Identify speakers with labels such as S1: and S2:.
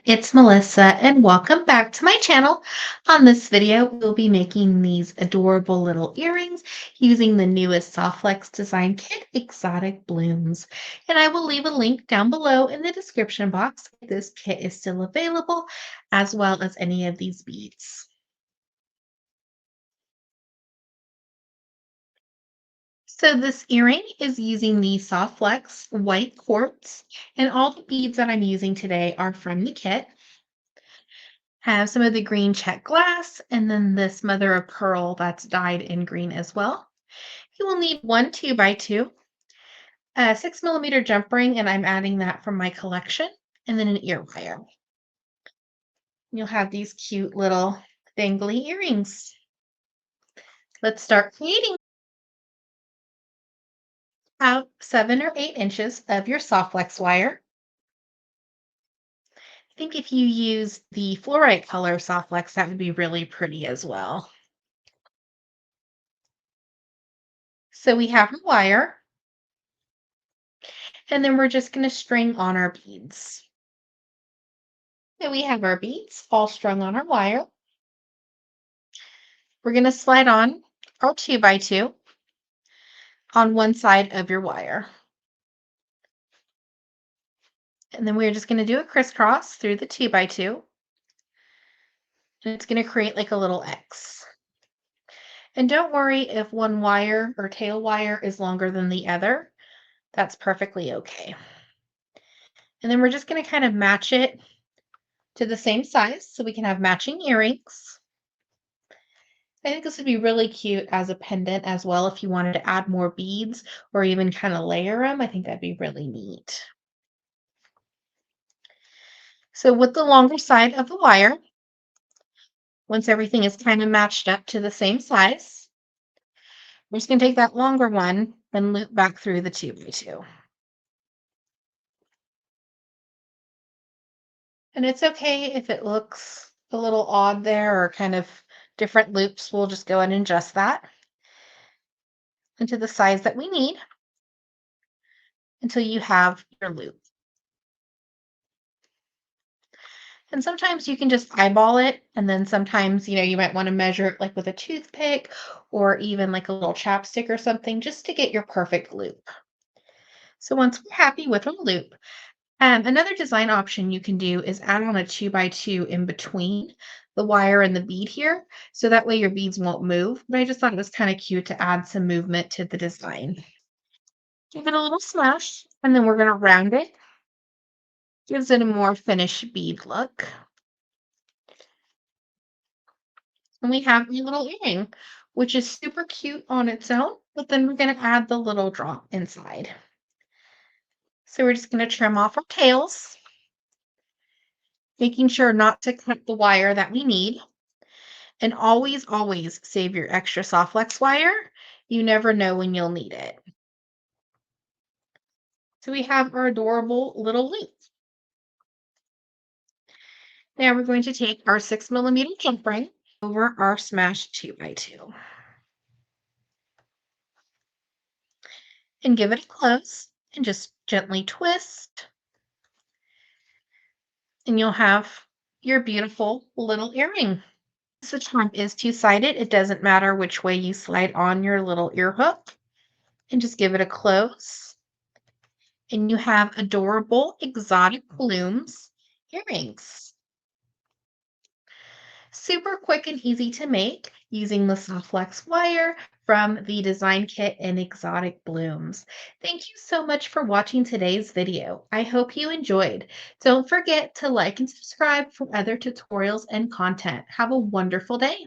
S1: It's Melissa and welcome back to my channel. On this video, we'll be making these adorable little earrings using the newest Softflex design kit, Exotic Blooms. And I will leave a link down below in the description box if this kit is still available, as well as any of these beads. So this earring is using the Softflex white quartz, and all the beads that I'm using today are from the kit. Have some of the green check glass, and then this mother of pearl that's dyed in green as well. You will need one 2x2, a 6 millimeter jump ring, and I'm adding that from my collection, and then an ear wire. You'll have these cute little dangly earrings. Let's start creating. About 7 or 8 inches of your Softflex wire. I think if you use the fluorite color Softflex, that would be really pretty as well. So we have the wire, and then we're just going to string on our beads. So we have our beads all strung on our wire. We're going to slide on our 2x2 on one side of your wire. And then we're just going to do a crisscross through the 2x2. And it's going to create like a little X. And don't worry if one wire or tail wire is longer than the other. That's perfectly okay. And then we're just going to kind of match it to the same size so we can have matching earrings. I think this would be really cute as a pendant as well if you wanted to add more beads or even kind of layer them. I think that'd be really neat. So with the longer side of the wire, once everything is kind of matched up to the same size, we're just going to take that longer one and loop back through the 2x2. And it's okay if it looks a little odd there or kind of different loops. We'll just go ahead and adjust that into the size that we need until you have your loop. And sometimes you can just eyeball it, and then sometimes, you might want to measure it like with a toothpick or even like a little chapstick or something just to get your perfect loop. So once we're happy with our loop, another design option you can do is add on a 2x2 in between the wire and the bead here, so that way your beads won't move. But I just thought it was kind of cute to add some movement to the design. Give it a little smash, and then we're going to round it. Gives it a more finished bead look. And we have a little earring, which is super cute on its own, but then we're going to add the little drop inside. So we're just going to trim off our tails, making sure not to cut the wire that we need. And always, always save your extra Softflex wire. You never know when you'll need it. So we have our adorable little loop. Now we're going to take our 6 millimeter jump ring over our smashed 2x2 and give it a close and just gently twist. And you'll have your beautiful little earring. Since the charm is two-sided, it doesn't matter which way you slide on your little ear hook. And just give it a close. And you have adorable Exotic Blooms earrings. Super quick and easy to make using the Softflex wire from the design kit in Exotic Blooms. Thank you so much for watching today's video. I hope you enjoyed. Don't forget to like and subscribe for other tutorials and content. Have a wonderful day.